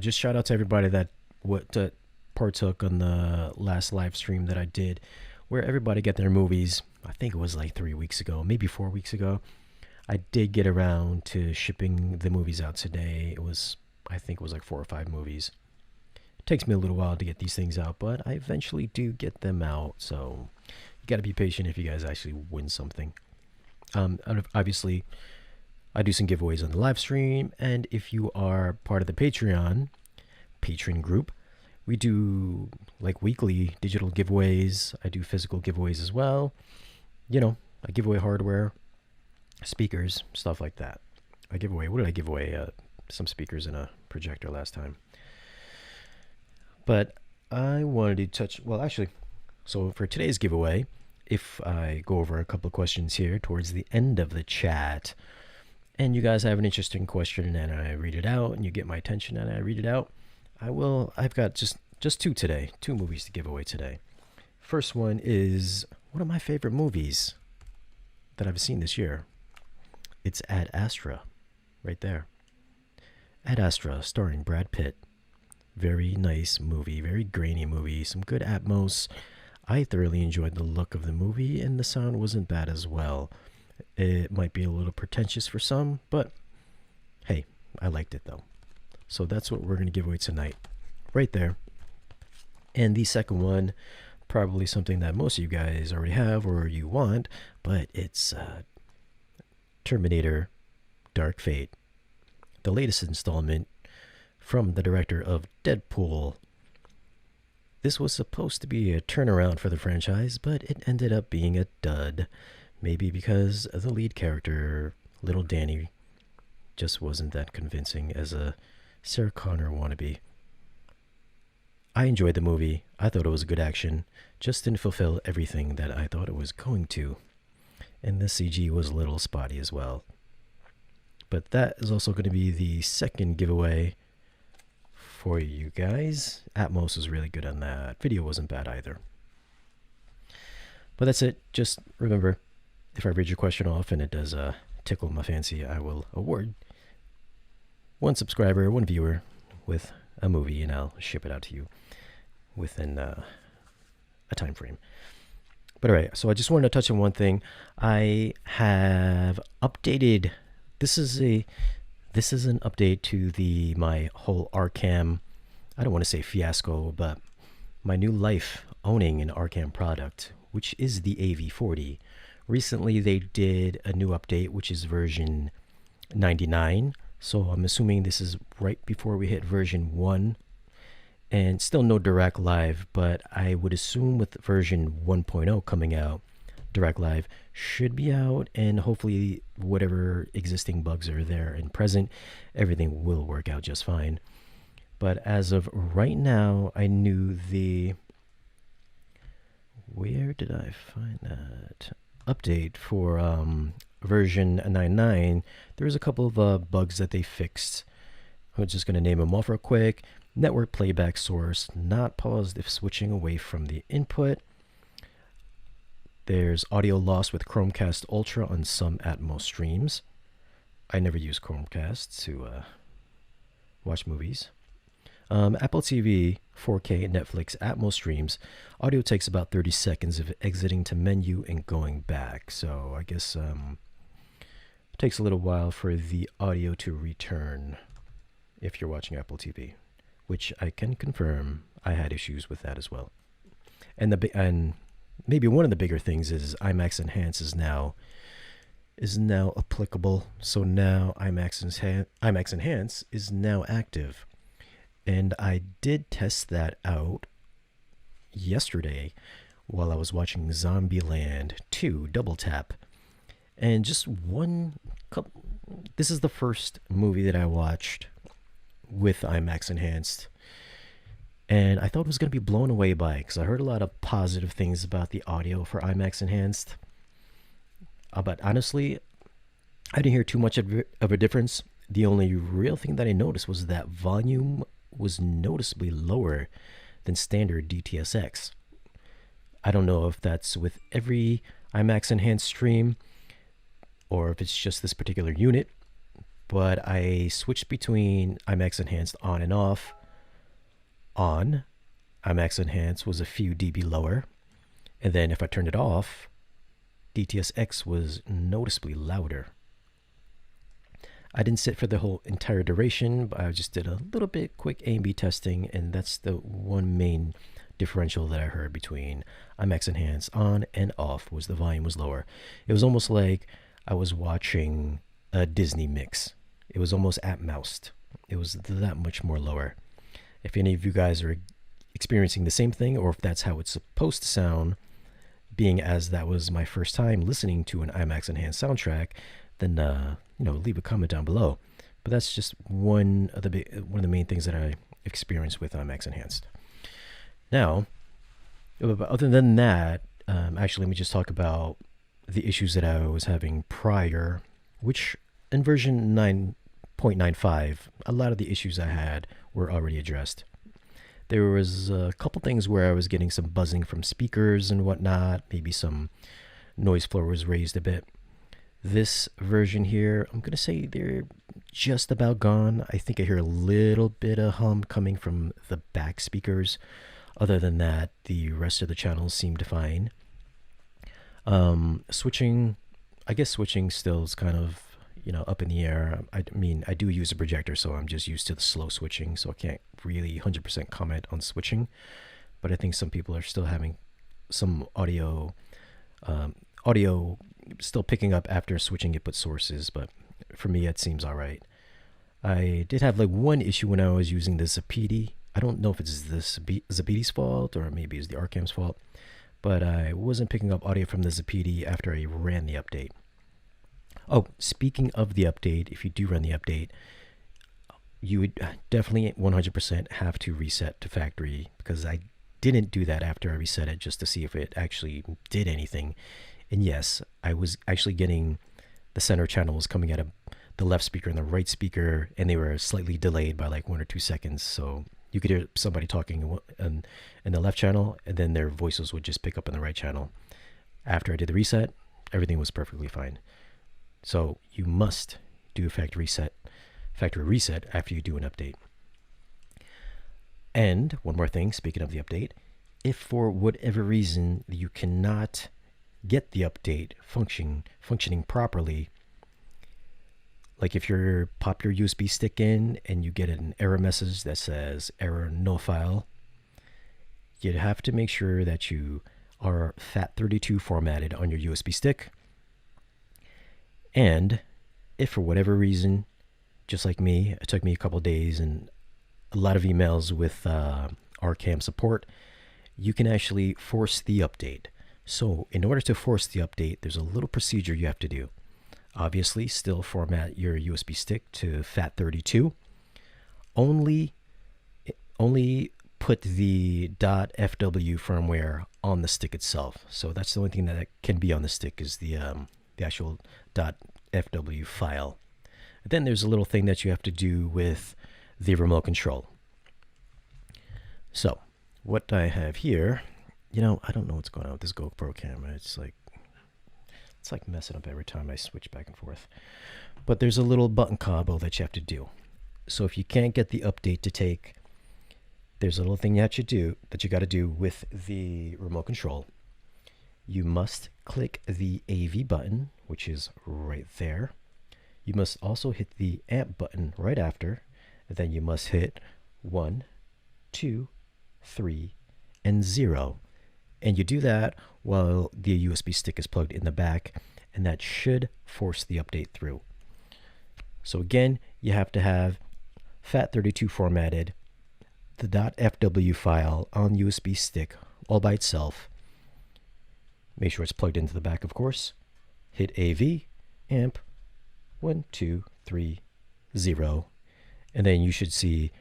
just shout out to everybody that partook on the last live stream that I did, where everybody got their movies. I think it was like 3 weeks ago, maybe 4 weeks ago. I did get around to shipping the movies out today. I think it was like 4 or 5 movies. It takes me a little while to get these things out, but I eventually do get them out. So you got to be patient if you guys actually win something. Obviously, I do some giveaways on the live stream, and if you are part of the patron group, we do like weekly digital giveaways. I do physical giveaways as well. I give away hardware, speakers, stuff like that. What did I give away? Some speakers and a projector last time. But I wanted to touch, well, actually, so for today's giveaway, if I go over a couple of questions here towards the end of the chat, and you guys have an interesting question and I read it out, and you get my attention and I read it out, I've got just two movies to give away today. First one is one of my favorite movies that I've seen this year. It's Ad Astra, right there. Ad Astra, starring Brad Pitt. Very nice movie, very grainy movie, some good atmos. I thoroughly enjoyed the look of the movie, and the sound wasn't bad as well. It might be a little pretentious for some, but hey, I liked it though. So that's what we're going to give away tonight, right there. And the second one, probably something that most of you guys already have or you want, but it's Terminator Dark Fate, the latest installment from the director of Deadpool. This was supposed to be a turnaround for the franchise, but it ended up being a dud. Maybe because the lead character, little Danny, just wasn't that convincing as a Sarah Connor wannabe. I enjoyed the movie. I thought it was good action. Just didn't fulfill everything that I thought it was going to. And the CG was a little spotty as well. But that is also going to be the second giveaway for you guys. Atmos is really good on that. Video wasn't bad either. But that's it. Just remember, if I read your question off and it does tickle my fancy, I will award one subscriber, one viewer with a movie, and I'll ship it out to you within a time frame. But all right, so I just wanted to touch on one thing. I have updated. This is an update to my whole Arcam. I don't want to say fiasco, but my new life owning an Arcam product, which is the AV40. Recently, they did a new update, which is version 99. So I'm assuming this is right before we hit version 1. And still no Direct Live, but I would assume with version 1.0 coming out, Direct Live should be out, and hopefully whatever existing bugs are there and present, everything will work out just fine. But as of right now, I knew where did I find that update for version 99? There's a couple of bugs that they fixed. I'm just going to name them off real quick. Network playback source not paused if switching away from the input. There's audio loss with Chromecast Ultra on some Atmos streams. I never use Chromecast to watch movies. Apple TV, 4K, Netflix, Atmos streams. Audio takes about 30 seconds of exiting to menu and going back. So I guess it takes a little while for the audio to return if you're watching Apple TV, which I can confirm I had issues with that as well. And maybe one of the bigger things is IMAX Enhanced is now applicable. So now IMAX Enhanced is now active. And I did test that out yesterday while I was watching Zombieland 2 Double Tap. And just this is the first movie that I watched with IMAX Enhanced. And I thought it was going to be blown away by it because I heard a lot of positive things about the audio for IMAX Enhanced. But honestly, I didn't hear too much of a difference. The only real thing that I noticed was that volume was noticeably lower than standard DTSX. I don't know if that's with every IMAX Enhanced stream or if it's just this particular unit, but I switched between IMAX Enhanced on and off. On, IMAX Enhanced was a few dB lower, and then if I turned it off, DTS-X was noticeably louder. I didn't sit for the whole entire duration, but I just did a little bit quick A/B testing, and that's the one main differential that I heard between IMAX Enhanced on and off was the volume was lower. It was almost like I was watching a Disney mix. It was almost at-moused. It was that much more lower. If any of you guys are experiencing the same thing, or if that's how it's supposed to sound, being as that was my first time listening to an IMAX Enhanced soundtrack, then leave a comment down below. But that's just one of the main things that I experienced with IMAX Enhanced. Now, other than that, actually, let me just talk about the issues that I was having prior, which in version 9.95, a lot of the issues I had were already addressed. There was a couple things where I was getting some buzzing from speakers and whatnot. Maybe some noise floor was raised a bit. This version here, I'm going to say they're just about gone. I think I hear a little bit of hum coming from the back speakers. Other than that, the rest of the channels seemed fine. Switching, I guess switching still is kind of, up in the air. I mean, I do use a projector, so I'm just used to the slow switching, so I can't really 100% comment on switching. But I think some people are still having some audio still picking up after switching input sources, but for me, it seems all right. I did have like one issue when I was using the Zapiti. I don't know if it's the Zapiti's fault or maybe it's the Arcam's fault, but I wasn't picking up audio from the Zapiti after I ran the update. Oh, speaking of the update, if you do run the update, you would definitely 100% have to reset to factory, because I didn't do that after I reset it just to see if it actually did anything. And yes, I was actually getting the center channels coming out of the left speaker and the right speaker, and they were slightly delayed by like 1 or 2 seconds. So you could hear somebody talking in the left channel, and then their voices would just pick up in the right channel. After I did the reset, everything was perfectly fine. So you must do a factory reset after you do an update. And one more thing, speaking of the update, if for whatever reason you cannot get the update functioning properly, like if you pop your USB stick in and you get an error message that says error no file, you'd have to make sure that you are FAT32 formatted on your USB stick. And if for whatever reason, just like me, it took me a couple days and a lot of emails with Arcam support, you can actually force the update. So in order to force the update, there's a little procedure you have to do. Obviously, still format your USB stick to FAT32. Only put the .fw firmware on the stick itself. So that's the only thing that can be on the stick is the actual .fw file. And then there's a little thing that you have to do with the remote control. So what I have here, I don't know what's going on with this GoPro camera. It's like messing up every time I switch back and forth. But there's a little button combo that you have to do. So if you can't get the update to take, there's a little thing that you got to do with the remote control. You must click the AV button, which is right there. You must also hit the amp button right after, and then you must hit 1, 2, 3, and 0. And you do that while the USB stick is plugged in the back, and that should force the update through. So again, you have to have FAT32 formatted, the .fw file on USB stick all by itself. Make sure it's plugged into the back, of course. Hit AV, amp, 1, 2, 3, 0. And then you should see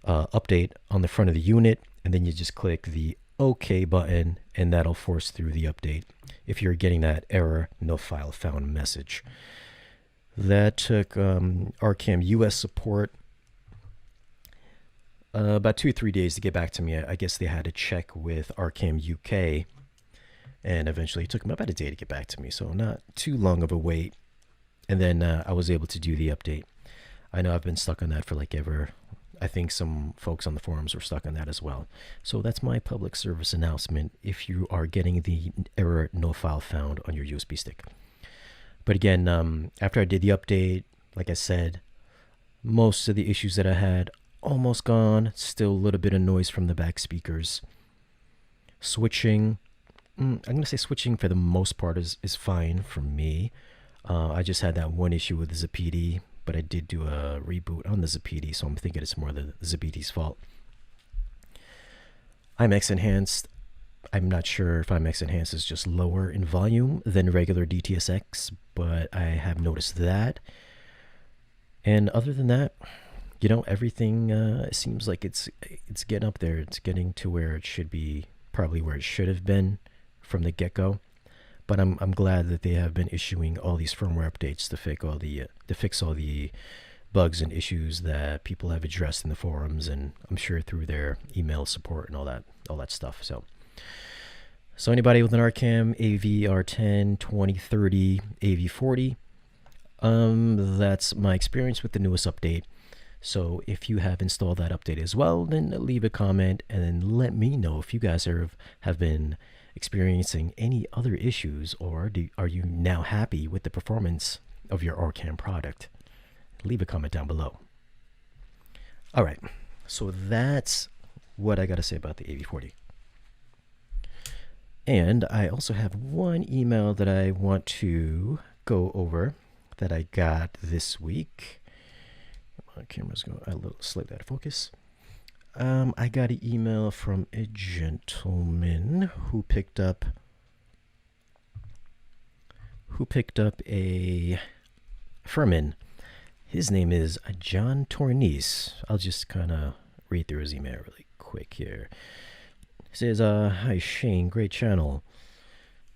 update on the front of the unit. And then you just click the OK button, and that'll force through the update if you're getting that error no file found message. That took Arcam US support about 2 or 3 days to get back to me. I guess they had to check with Arcam UK, and eventually it took them about a day to get back to me, so not too long of a wait. And then I was able to do the update. I know I've been stuck on that for like ever. I think some folks on the forums were stuck on that as well. So that's my public service announcement if you are getting the error no file found on your USB stick. But again, after I did the update, like I said, most of the issues that I had almost gone. Still a little bit of noise from the back speakers. Switching, I'm going to say switching for the most part is fine for me. I just had that one issue with the Zapiti, but I did do a reboot on the Zapiti, so I'm thinking it's more the Zapiti's fault. IMAX Enhanced, I'm not sure if IMAX Enhanced is just lower in volume than regular DTSX, but I have noticed that. And other than that, you know, everything seems like it's getting up there. It's getting to where it should be, probably where it should have been from the get-go. But I'm glad that they have been issuing all these firmware updates to fix all the bugs and issues that people have addressed in the forums, and I'm sure through their email support and all that stuff. So anybody with an Arcam AV10 2030 AV40, that's my experience with the newest update. So if you have installed that update as well, then leave a comment and then let me know if you guys have been experiencing any other issues, or are you now happy with the performance of your Arcam product? Leave a comment down below. All right, so that's what I got to say about the AV40. And I also have one email that I want to go over that I got this week. My camera's going a little slightly out of focus. I got an email from a gentleman who picked up a Furman. His name is John Tornice. I'll just kind of read through his email really quick here. He says, hi Shane, great channel.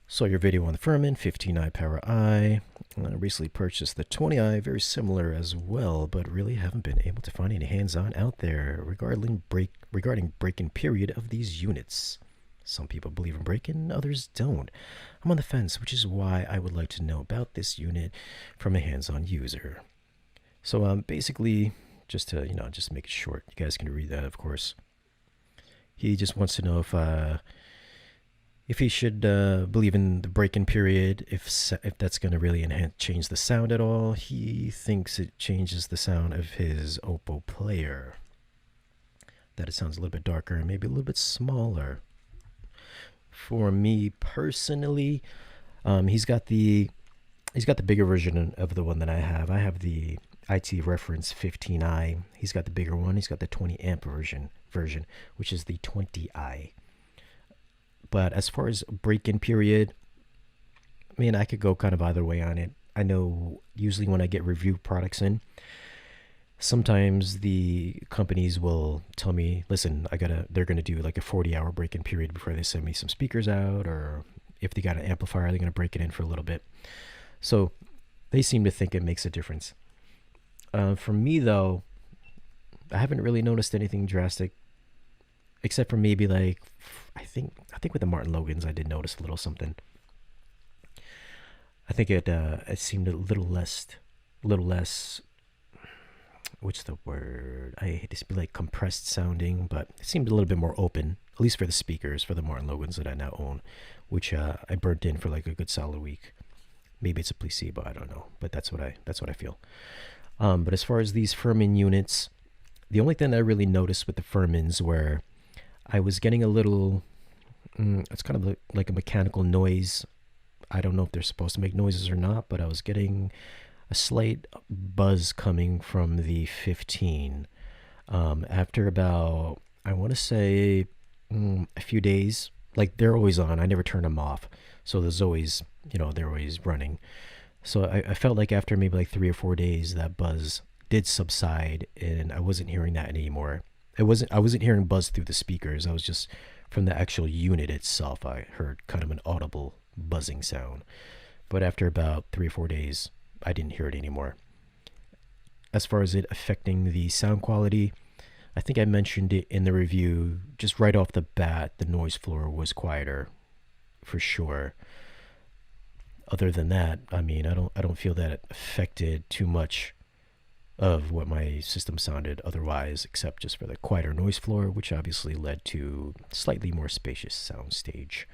Saw your video on the Furman 15i Power I. I recently purchased the 20i, very similar as well, but really haven't been able to find any hands-on out there regarding break-in period of these units. Some people believe in break-in, others don't. I'm on the fence, which is why I would like to know about this unit from a hands-on user. So basically, just to just make it short, you guys can read that, of course. He just wants to know if he should believe in the break-in period, if that's going to really change the sound at all. He thinks it changes the sound of his Oppo player, that it sounds a little bit darker and maybe a little bit smaller. For me personally, he's got the bigger version of the one that I have. I have the IT Reference 15i. He's got the bigger one. He's got the 20 amp version, which is the 20i. But as far as break-in period, I mean, I could go kind of either way on it. I know usually when I get review products in, sometimes the companies will tell me, listen, they're going to do like a 40-hour break-in period before they send me some speakers out, or if they got an amplifier, they're going to break it in for a little bit. So they seem to think it makes a difference. For me, though, I haven't really noticed anything drastic, except for maybe like, I think with the Martin Logans, I did notice a little something. I think it seemed a little less, what's the word? I hate to be like compressed sounding, but it seemed a little bit more open, at least for the speakers, for the Martin Logans that I now own, which I burnt in for like a good solid week. Maybe it's a placebo, I don't know, but that's what I feel. But as far as these Furman units, the only thing that I really noticed with the Furmans where I was getting a little, it's kind of like a mechanical noise. I don't know if they're supposed to make noises or not, but I was getting a slight buzz coming from the 15. After about, I want to say a few days, like they're always on. I never turn them off. So there's always, they're always running. So I felt like after maybe like 3 or 4 days, that buzz did subside and I wasn't hearing that anymore. I wasn't hearing buzz through the speakers. I was just from the actual unit itself. I heard kind of an audible buzzing sound. But after about 3 or 4 days, I didn't hear it anymore. As far as it affecting the sound quality, I think I mentioned it in the review. Just right off the bat, the noise floor was quieter, for sure. Other than that, I mean, I don't feel that it affected too much of what my system sounded otherwise, except just for the quieter noise floor, which obviously led to slightly more spacious sound stage.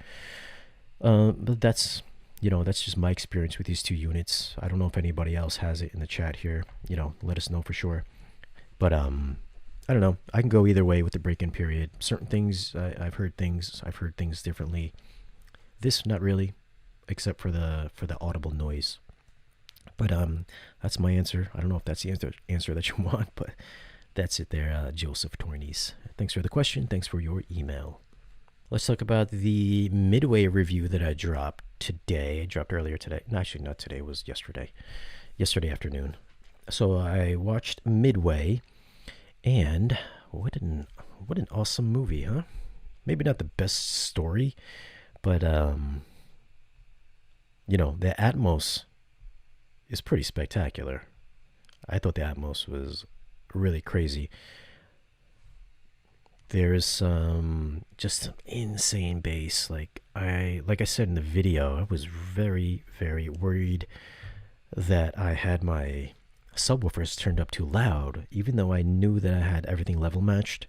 But that's just my experience with these two units. I don't know if anybody else has it in the chat here. Let us know for sure. But I don't know. I can go either way with the break-in period. Certain things I've heard things differently. This not really, except for the audible noise. But that's my answer. I don't know if that's the answer that you want, but that's it there, Joseph Tornies. Thanks for the question. Thanks for your email. Let's talk about the Midway review that I dropped today. I dropped earlier today. No, actually, not today. It was yesterday. Yesterday afternoon. So I watched Midway, and what an awesome movie, huh? Maybe not the best story, but the Atmos is pretty spectacular. I thought the Atmos was really crazy. There is some insane bass. Like I said in the video, I was very, very worried that I had my subwoofers turned up too loud, even though I knew that I had everything level matched.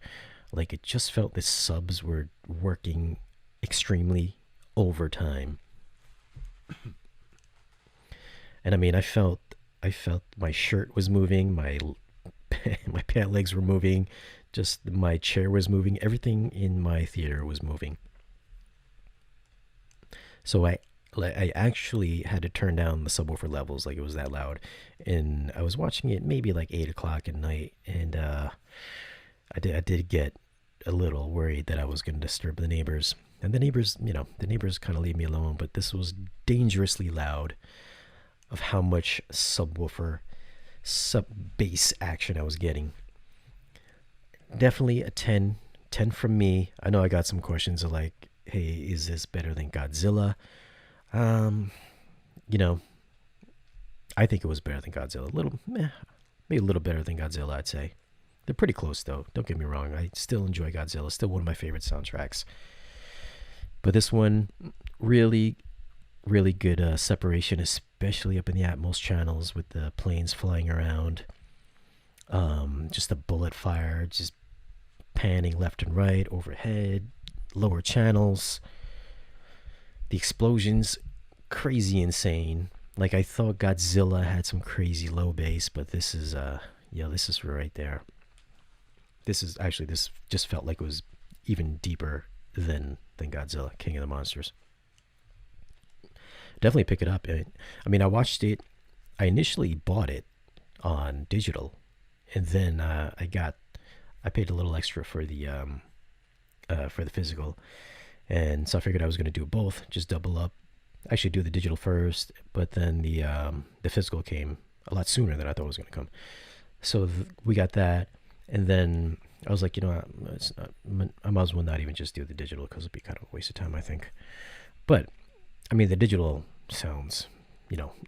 Like, it just felt the subs were working extremely overtime. And I mean, I felt my shirt was moving, my pant legs were moving, just my chair was moving, everything in my theater was moving. So I actually had to turn down the subwoofer levels, like it was that loud. And I was watching it maybe like 8 o'clock at night, and I did get a little worried that I was going to disturb the neighbors. And the neighbors kind of leave me alone, but this was dangerously loud of how much subwoofer sub-bass action I was getting. Definitely a 10 from me. I know I got some questions of like, hey, is this better than Godzilla? I think it was better than Godzilla. Maybe a little better than Godzilla, I'd say. They're pretty close, though. Don't get me wrong. I still enjoy Godzilla. Still one of my favorite soundtracks. But this one, really, really good separation, especially up in the Atmos channels with the planes flying around. Just the bullet fire, just panning left and right, overhead, lower channels. The explosions, crazy insane. Like, I thought Godzilla had some crazy low bass, but this is right there. This just felt like it was even deeper than Godzilla, King of the Monsters. Definitely pick it up. I mean, I watched it. I initially bought it on digital, and then I paid a little extra for the physical, and so I figured I was going to do both, just double up. Actually, do the digital first, but then the physical came a lot sooner than I thought it was going to come. So we got that, and then I was like, I might as well not even just do the digital because it'd be kind of a waste of time, I think. But I mean, the digital sounds,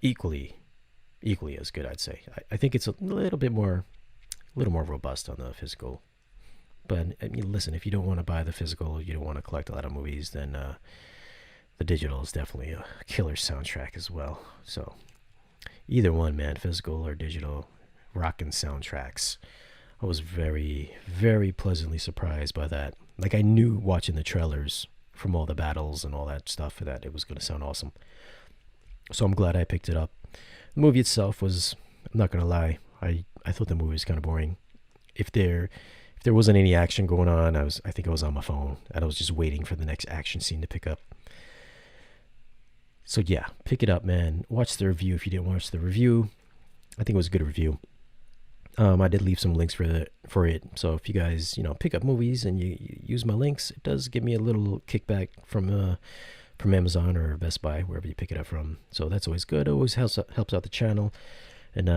equally as good, I'd say. I think it's a little more robust on the physical. But I mean, listen, if you don't want to buy the physical, you don't want to collect a lot of movies, then the digital is definitely a killer soundtrack as well. So either one, man, physical or digital, rockin' soundtracks. I was very, very pleasantly surprised by that. Like, I knew watching the trailers from all the battles and all that stuff that it was going to sound awesome. So I'm glad I picked it up. The movie itself was, I'm not going to lie, I thought the movie was kind of boring. If there wasn't any action going on, I think I was on my phone, and I was just waiting for the next action scene to pick up. So yeah, pick it up, man. Watch the review if you didn't watch the review. I think it was a good review. I did leave some links for it. So if you guys, pick up movies and you use my links, it does give me a little kickback from Amazon or Best Buy, wherever you pick it up from. So that's always good. It always helps out the channel, and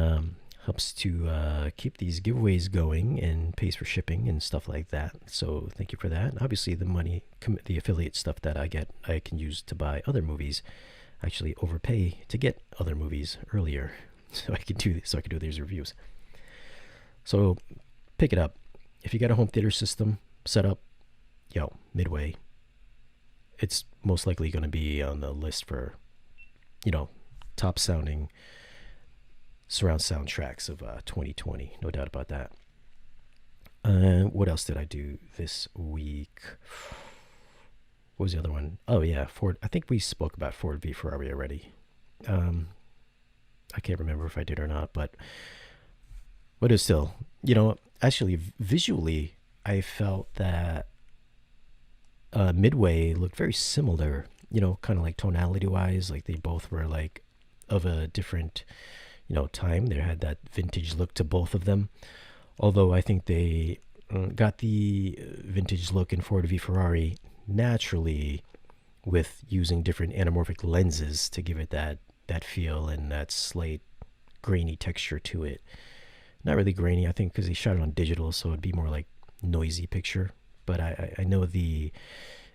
helps to keep these giveaways going and pays for shipping and stuff like that. So thank you for that. Obviously, the money, the affiliate stuff that I get, I can use to buy other movies. Actually, overpay to get other movies earlier, so I can do these reviews. So pick it up. If you got a home theater system set up, Midway, it's most likely going to be on the list for, top sounding surround soundtracks of 2020. No doubt about that. What else did I do this week? What was the other one? Oh yeah, Ford. I think we spoke about Ford v Ferrari already. I can't remember if I did or not, but it's still, actually visually, I felt that Midway looked very similar. Kind of like tonality wise, like they both were like of a different, time. They had that vintage look to both of them. Although I think they got the vintage look in Ford v Ferrari naturally with using different anamorphic lenses to give it that feel and that slight grainy texture to it. Not really grainy, I think, because he shot it on digital, so it'd be more like noisy picture. But I know the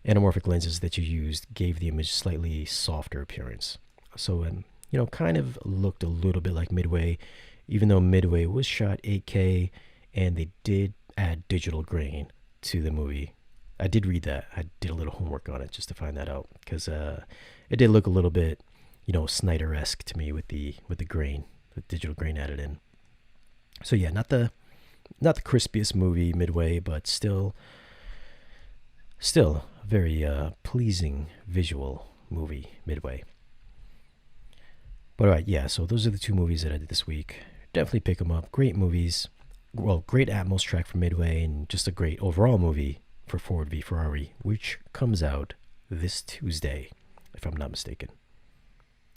anamorphic lenses that you used gave the image slightly softer appearance. So, kind of looked a little bit like Midway, even though Midway was shot 8K and they did add digital grain to the movie. I did read that. I did a little homework on it just to find that out, because it did look a little bit, Snyder-esque to me with the grain, the digital grain added in. So yeah, not the crispiest movie, Midway, but still very pleasing visual movie, Midway. But all right, yeah, so those are the two movies that I did this week. Definitely pick them up. Great movies. Well, great Atmos track for Midway, and just a great overall movie for Ford v Ferrari, which comes out this Tuesday, if I'm not mistaken.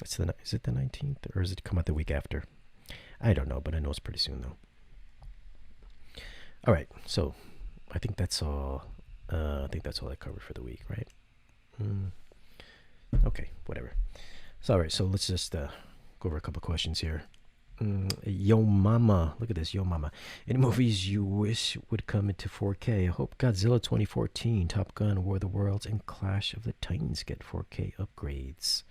Is it the 19th, or does it come out the week after? I don't know, but I know it's pretty soon, though. All right, so I think that's all. I covered for the week, right? Okay, whatever. So, all right, so let's just go over a couple questions here. Yo Mama, look at this, Yo Mama. Any movies you wish would come into 4K? I hope Godzilla 2014, Top Gun, War of the Worlds, and Clash of the Titans get 4K upgrades.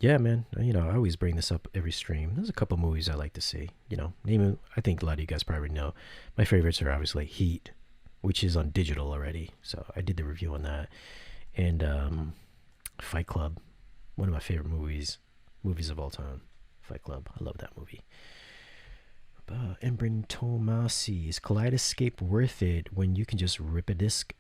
Yeah, man. I always bring this up every stream. There's a couple movies I like to see. I think a lot of you guys probably know. My favorites are obviously Heat, which is on digital already. So I did the review on that. And Fight Club, one of my favorite movies of all time. Fight Club. I love that movie. Embrin Tomasi, is Kaleidescape worth it when you can just rip a disc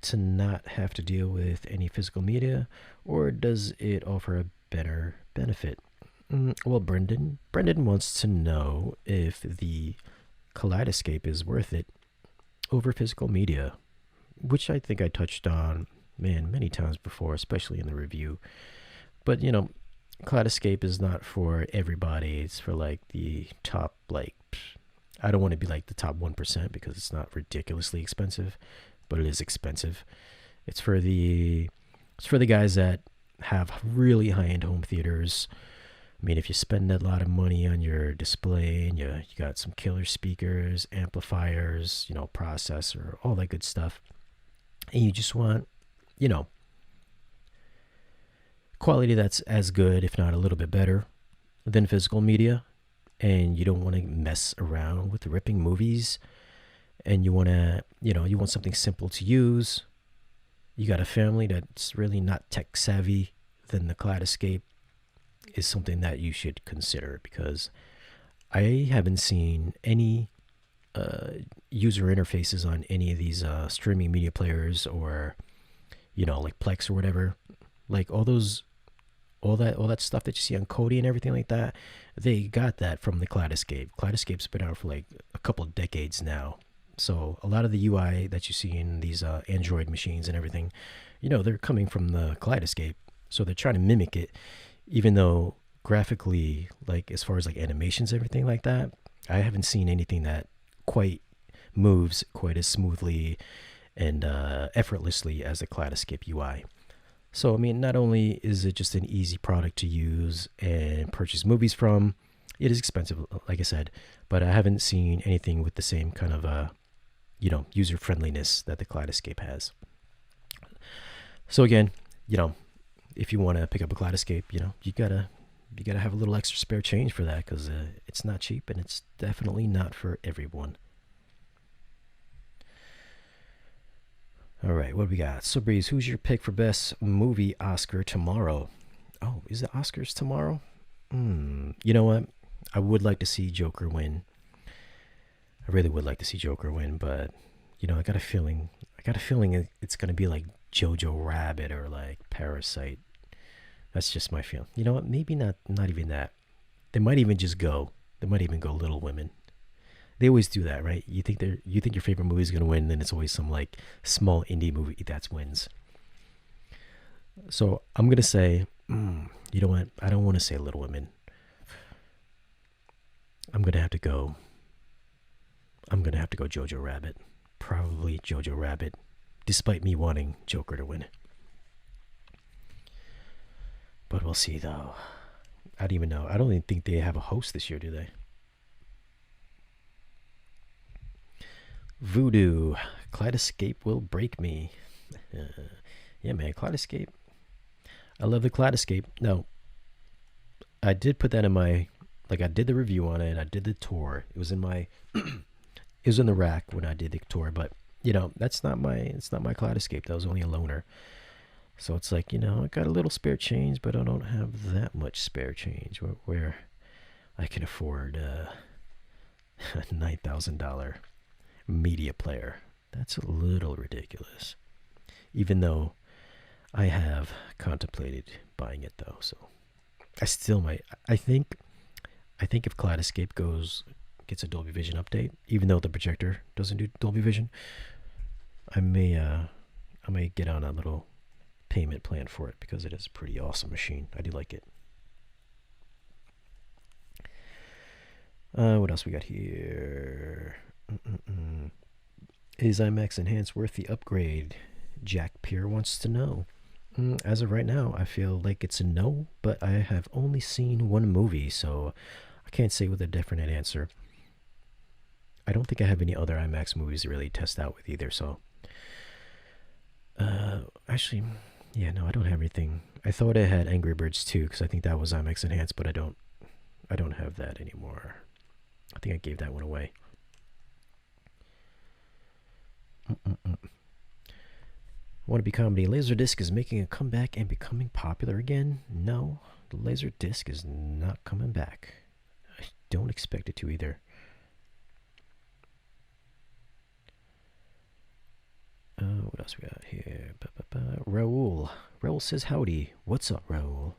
to not have to deal with any physical media, or does it offer a better benefit? Well, Brendan wants to know if the Kaleidescape is worth it over physical media, which I think I touched on, many times before, especially in the review. But, Kaleidescape is not for everybody. It's for like the top, I don't want to be like the top 1% because it's not ridiculously expensive, but it is expensive. It's for the guys that have really high-end home theaters. I mean, if you spend a lot of money on your display and you got some killer speakers, amplifiers, processor, all that good stuff, and you just want, quality that's as good, if not a little bit better, than physical media, and you don't want to mess around with ripping movies, and you want to, you want something simple to use, you got a family that's really not tech savvy, then the Kaleidescape is something that you should consider, because I haven't seen any user interfaces on any of these streaming media players, or like Plex or whatever, like all that stuff that you see on Kodi and everything like that. They got that from the Kaleidescape. Kaleidescape's been out for like a couple of decades now. So a lot of the UI that you see in these Android machines and everything, they're coming from the Kaleidescape. So they're trying to mimic it, even though graphically, like as far as like animations, everything like that, I haven't seen anything that quite moves quite as smoothly and effortlessly as the Kaleidescape UI. So, I mean, not only is it just an easy product to use and purchase movies from, it is expensive, like I said, but I haven't seen anything with the same kind of, user friendliness that the Kaleidescape has. So again, if you want to pick up a Kaleidescape, you gotta have a little extra spare change for that, because it's not cheap and it's definitely not for everyone. All right, what do we got? So Breeze, who's your pick for best movie Oscar tomorrow? Oh, is the Oscars tomorrow? You know what? I would like to see Joker win. I really would like to see Joker win, but I got a feeling. It's gonna be like Jojo Rabbit or like Parasite. That's just my feeling. You know what? Maybe not. Not even that. They might even just go. They might even go Little Women. They always do that, right? You think your favorite movie is gonna win, and then it's always some like small indie movie that wins. So I'm gonna say, you know what? I don't want to say Little Women. I'm gonna have to go. Jojo Rabbit. Probably Jojo Rabbit, despite me wanting Joker to win. But we'll see, though. I don't even know. I don't even think they have a host this year, do they? Voodoo. Kaleidescape will break me. Yeah, man. Kaleidescape. I love the Kaleidescape. No. I did put that in my... Like, I did the review on it. I did the tour. It was in my... It was in the rack when I did the tour. But, it's not my Kaleidescape. That was only a loaner. So it's like, I got a little spare change, but I don't have that much spare change where I can afford a $9,000 media player. That's a little ridiculous. Even though I have contemplated buying it, though. So I still might. I think if Kaleidescape gets a Dolby Vision update, even though the projector doesn't do Dolby Vision, I may get on a little payment plan for it because it is a pretty awesome machine. I do like it. What else we got here? Is IMAX Enhanced worth the upgrade? Jack Peer wants to know. As of right now, I feel like it's a no, but I have only seen one movie, so I can't say with a definite answer. I don't think I have any other IMAX movies to really test out with either, so... Actually, yeah, no, I don't have anything. I thought I had Angry Birds 2, because I think that was IMAX Enhanced, but I don't have that anymore. I think I gave that one away. Wannabe Comedy. Laserdisc is making a comeback and becoming popular again? No, the Laserdisc is not coming back. I don't expect it to either. What else we got here? Raul. Raul says howdy. What's up, Raul?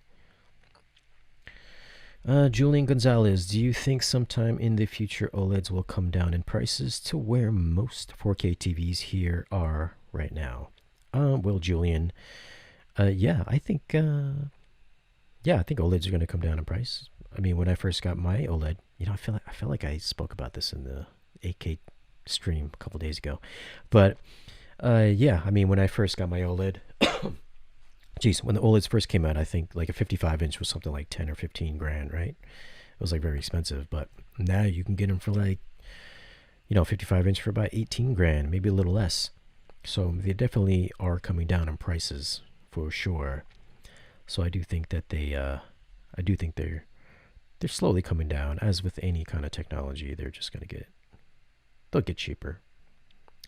Julian Gonzalez, do you think sometime in the future OLEDs will come down in prices to where most 4K TVs here are right now? Well, Julian, yeah, I think OLEDs are going to come down in price. I mean, when I first got my OLED, I feel like I spoke about this in the 8K stream a couple days ago, but yeah, I mean, when I first got my OLED, geez, when the OLEDs first came out, I think like a 55-inch was something like 10 or 15 grand, right? It was like very expensive, but now you can get them for like, 55-inch for about 18 grand, maybe a little less. So they definitely are coming down in prices for sure. So I do think that they're slowly coming down. As with any kind of technology, they're just they'll get cheaper.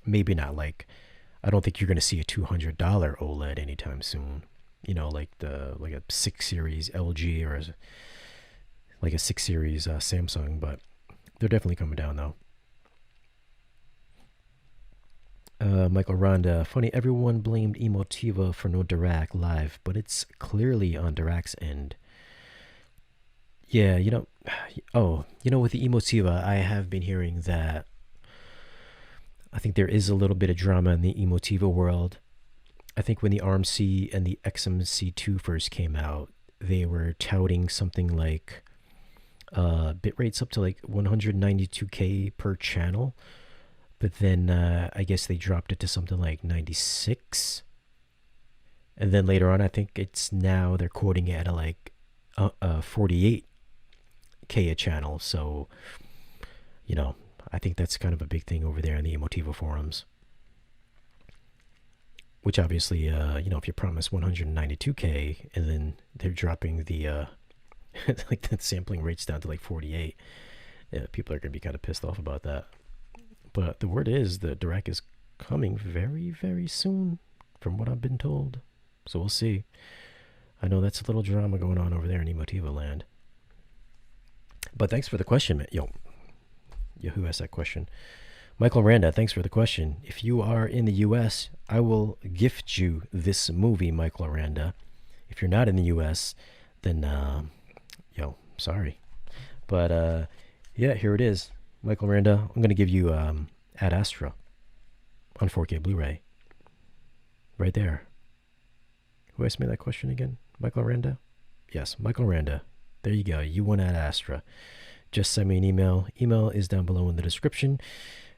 Maybe not like, I don't think you're gonna see a $200 OLED anytime soon. Like a 6 Series LG or like a 6 Series Samsung, but they're definitely coming down though. Michael Ronda, funny, everyone blamed Emotiva for no Dirac live, but it's clearly on Dirac's end. Yeah, with the Emotiva, I have been hearing that I think there is a little bit of drama in the Emotiva world. I think when the RMC and the XMC2 first came out, they were touting something like bit rates up to like 192K per channel. But then I guess they dropped it to something like 96. And then later on, I think it's now they're quoting it at like 48K a channel. So, I think that's kind of a big thing over there in the Emotiva forums. Which obviously, if you promise 192K and then they're dropping the like the sampling rates down to like 48, people are going to be kind of pissed off about that. But the word is the Dirac is coming very, very soon, from what I've been told. So we'll see. I know that's a little drama going on over there in Emotiva land. But thanks for the question, man. Yo, who asked that question? Michael Randa, thanks for the question. If you are in the U.S., I will gift you this movie, Michael Randa. If you're not in the U.S., then, sorry. But, yeah, here it is. Michael Randa, I'm going to give you Ad Astra on 4K Blu-ray. Right there. Who asked me that question again? Michael Randa? Yes, Michael Randa. There you go. You won Ad Astra. Just send me an email. Email is down below in the description.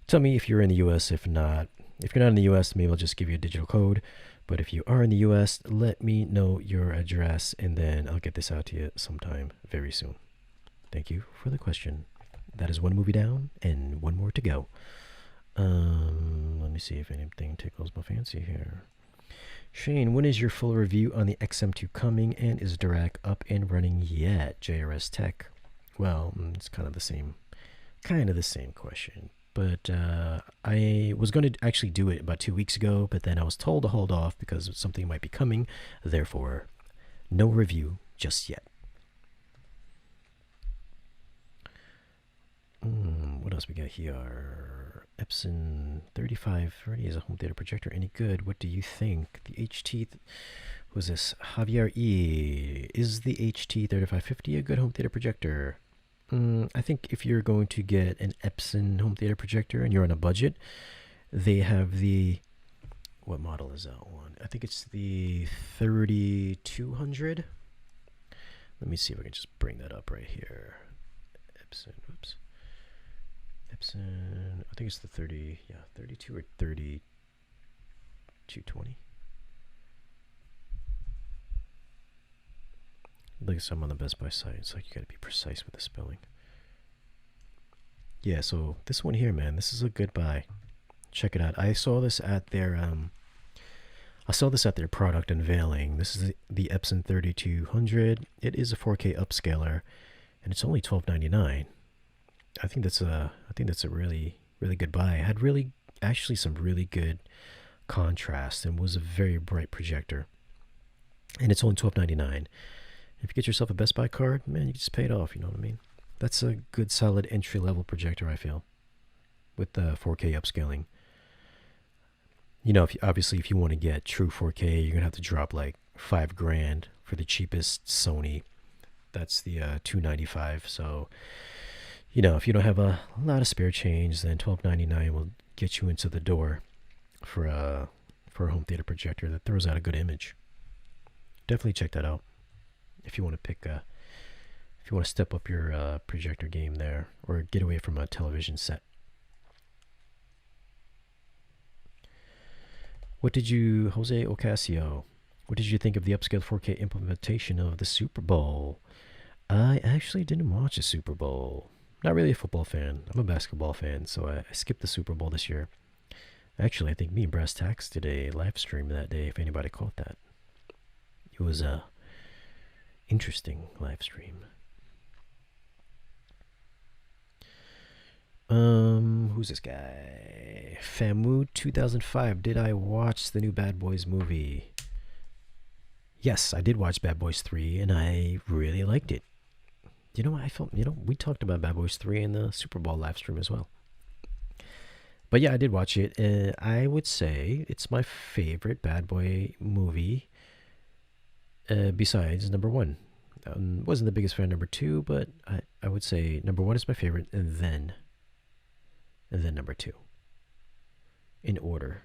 Tell me if you're in the U.S. If not, if you're not in the U.S., maybe I'll just give you a digital code. But if you are in the U.S., let me know your address, and then I'll get this out to you sometime very soon. Thank you for the question. That is one movie down and one more to go. Let me see if anything tickles my fancy here. Shane, when is your full review on the XM2 coming, and is Dirac up and running yet? JRS Tech. Well, it's kind of the same question. But I was going to actually do it about 2 weeks ago, but then I was told to hold off because something might be coming. Therefore, no review just yet. What else we got here? Epson 3530 is a home theater projector. Any good? What do you think? The HT, who's this? Javier E. Is the HT 3550 a good home theater projector? I think if you're going to get an Epson home theater projector and you're on a budget, they have the, what model is that one? I think it's the 3200. Let me see if I can just bring that up right here. Epson, oops. Epson, I think it's the 32 or 3220. Look at some on the Best Buy site. It's like you gotta be precise with the spelling. Yeah, so this one here, man, this is a good buy. Check it out. I saw this at their product unveiling. This is the Epson 3200. It is a 4K upscaler, and it's only $12.99. I think that's a really good buy. It had actually some really good contrast and was a very bright projector. And it's only $12.99. If you get yourself a Best Buy card, man, you just pay it off, you know what I mean? That's a good, solid entry-level projector, I feel, with the 4K upscaling. You know, if you want to get true 4K, you're going to have to drop like $5,000 for the cheapest Sony. That's the $295. So, you know, if you don't have a lot of spare change, then $12.99 will get you into the door for a home theater projector that throws out a good image. Definitely check that out. If you want to if you want to step up your projector game there, or get away from a television set. Jose Ocasio, what did you think of the upscaled 4K implementation of the Super Bowl? I actually didn't watch the Super Bowl. Not really a football fan. I'm a basketball fan, so I skipped the Super Bowl this year. Actually, I think me and Brass Tacks did a live stream that day, if anybody caught that. It was a interesting live stream. Who's this guy? Famu 2005. Did I watch the new Bad Boys movie? Yes, I did watch Bad Boys 3, and I really liked it. You know what I felt? You know, we talked about Bad Boys 3 in the Super Bowl live stream as well. But yeah, I did watch it. I would say it's my favorite Bad Boy movie. Besides number 1. Wasn't the biggest fan of number 2, but I would say number 1 is my favorite, and then number 2. In order.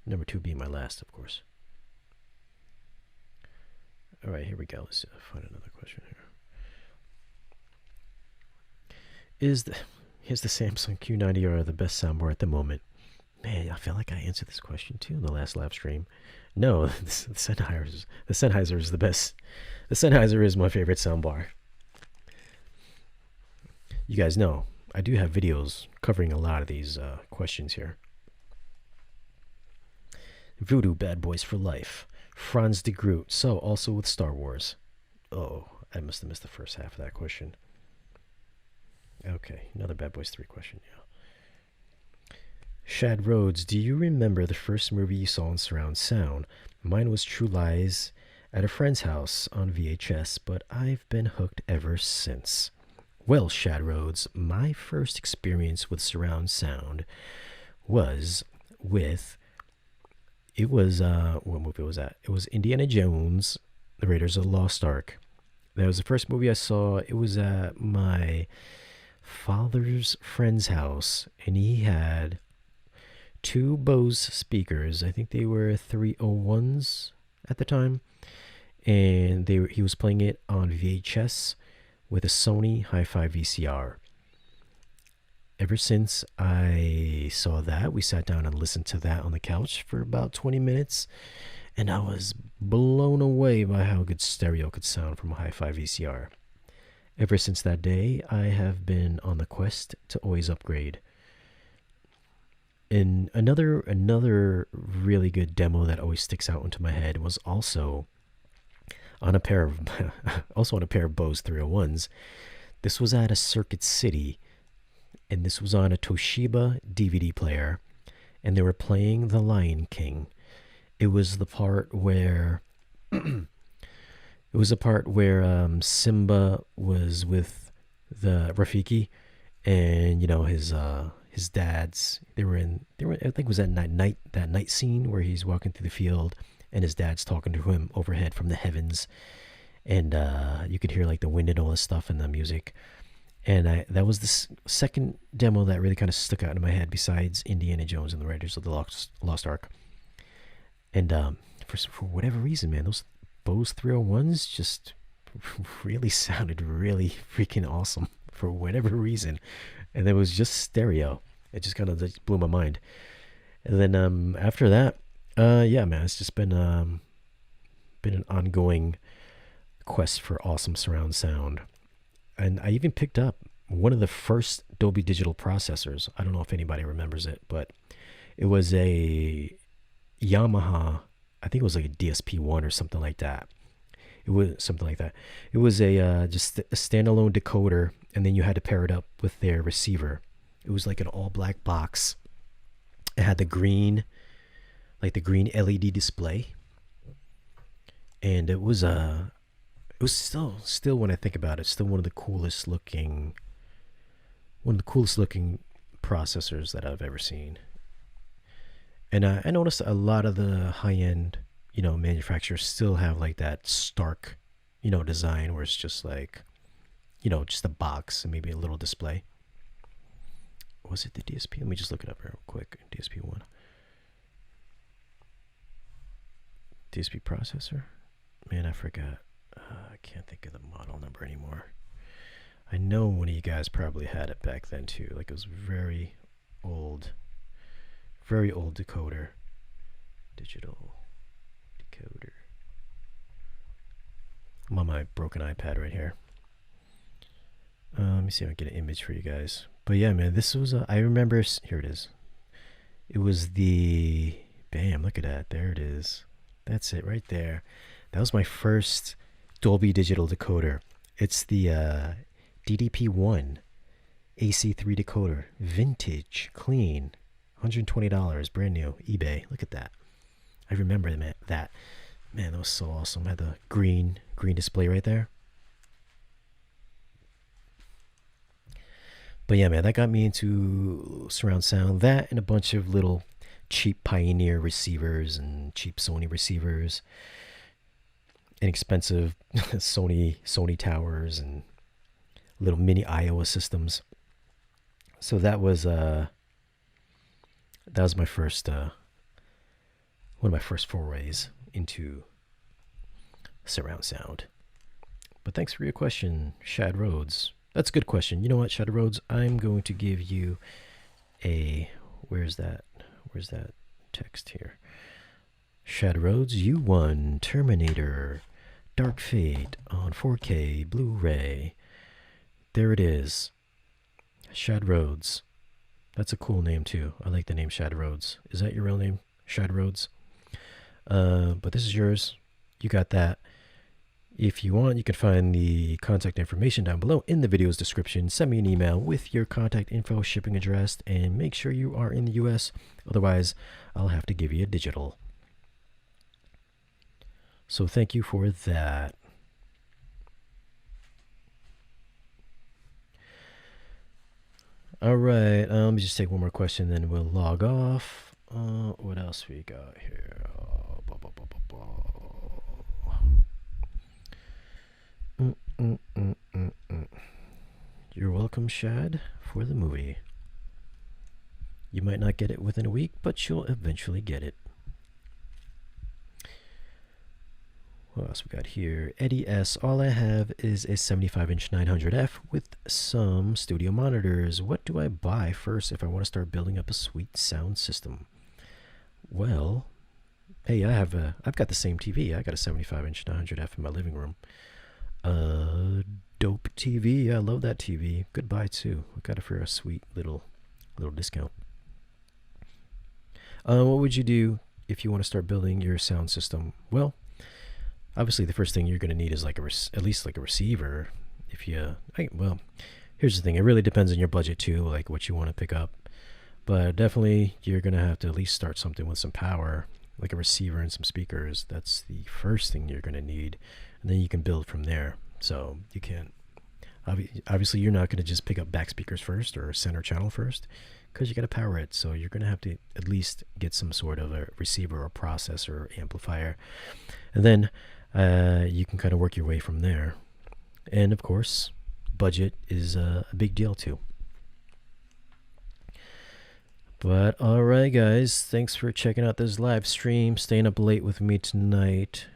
Number 2 being my last, of course. All right, here we go. Let's find another question here. Is the Samsung Q90R the best soundbar at the moment? Man, I feel like I answered this question too in the last live stream. No, the Sennheiser is the best. The Sennheiser is my favorite soundbar. You guys know I do have videos covering a lot of these questions here. Voodoo Bad Boys for Life. Franz de Groot. So also with Star Wars. Oh, I must have missed the first half of that question. Okay, another Bad Boys 3 question, yeah. Shad Rhodes, do you remember the first movie you saw in surround sound? Mine was True Lies at a friend's house on VHS, but I've been hooked ever since. Well, Shad Rhodes, my first experience with surround sound was with, what movie was that? It was Indiana Jones, The Raiders of the Lost Ark. That was the first movie I saw. It was at my father's friend's house, and he had two Bose speakers. I think they were 301s at the time, and he was playing it on VHS with a Sony Hi-Fi VCR. Ever since I saw that, we sat down and listened to that on the couch for about 20 minutes, and I was blown away by how good stereo could sound from a Hi-Fi VCR. Ever since that day, I have been on the quest to always upgrade. And another really good demo that always sticks out into my head was also on a pair of Bose 301s. This was at a Circuit City, and this was on a Toshiba DVD player, and they were playing The Lion King. It was the part where Simba was with the Rafiki, and his dad's. They were in. I think it was that night scene where he's walking through the field, and his dad's talking to him overhead from the heavens, and you could hear like the wind and all this stuff and the music. And that was the second demo that really kind of stuck out in my head, besides Indiana Jones and the Raiders of the Lost Ark. And for whatever reason, man, those Bose 301s just really sounded really freaking awesome for whatever reason. And it was just stereo. It just kind of blew my mind. And then after that, yeah, man, it's just been an ongoing quest for awesome surround sound. And I even picked up one of the first Dolby Digital processors. I don't know if anybody remembers it, but it was a Yamaha. I think it was like a DSP-1 or something like that. It was something like that. It was just a standalone decoder, and then you had to pair it up with their receiver. It was like an all-black box. It had the green LED display, and it was still when I think about it, still one of the coolest looking processors that I've ever seen. And I noticed a lot of the high-end, manufacturers still have like that stark, design where it's just like, just a box and maybe a little display. Was it the DSP? Let me just look it up real quick. DSP-1. DSP processor? Man, I forgot. I can't think of the model number anymore. I know one of you guys probably had it back then too. Like, it was very old decoder. Digital decoder. I'm on my broken iPad right here. Let me see if I can get an image for you guys. But yeah, man, this was I remember. Here it is. It was the. Bam! Look at that. There it is. That's it right there. That was my first Dolby Digital decoder. It's the DDP-1 AC3 decoder, vintage, clean, $120, brand new, eBay. Look at that. I remember that. Man, that was so awesome. I had the green display right there. But yeah, man, that got me into surround sound. That and a bunch of little cheap Pioneer receivers and cheap Sony receivers, inexpensive Sony towers, and little mini Iowa systems. So that was my first one of my first forays into surround sound. But thanks for your question, Shad Rhodes. That's a good question. You know what, Shad Rhodes? I'm going to give you a where's that text here? Shad Rhodes, you won Terminator Dark Fate on 4K Blu-ray. There it is. Shad Rhodes. That's a cool name too. I like the name Shad Rhodes. Is that your real name, Shad Rhodes? But this is yours. You got that. If you want, you can find the contact information down below in the video's description. Send me an email with your contact info, shipping address, and make sure you are in the US. Otherwise, I'll have to give you a digital. So thank you for that. All right, let me just take one more question, then we'll log off. What else we got here? You're welcome, Shad, for the movie. You might not get it within a week, but you'll eventually get it. What else we got here? Eddie S. All I have is a 75-inch 900F with some studio monitors. What do I buy first if I want to start building up a sweet sound system? Well, hey, I've got the same TV. I got a 75-inch 900F in my living room. Dope TV. I love that TV. Good buy too. I got it for a sweet little discount. What would you do if you want to start building your sound system? Well, obviously the first thing you're going to need is like at least like a receiver. Well, here's the thing. It really depends on your budget too, like what you want to pick up. But definitely you're going to have to at least start something with some power, like a receiver and some speakers. That's the first thing you're going to need. And then you can build from there. So you can't, obviously you're not going to just pick up back speakers first or center channel first, because you got to power it. So you're going to have to at least get some sort of a receiver or processor or amplifier. And then you can kind of work your way from there. And of course, budget is a big deal too. But alright guys, thanks for checking out this live stream, staying up late with me tonight.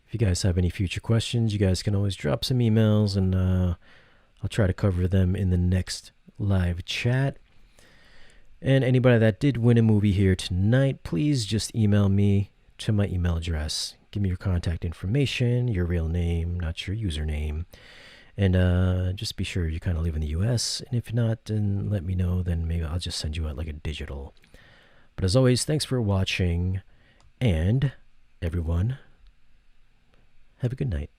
If you guys have any future questions, you guys can always drop some emails, and I'll try to cover them in the next live chat. And anybody that did win a movie here tonight, please just email me to my email address. Give me your contact information, your real name, not your username. And just be sure you kind of live in the US. And if not, then let me know. Then maybe I'll just send you out like a digital. But as always, thanks for watching. And everyone, have a good night.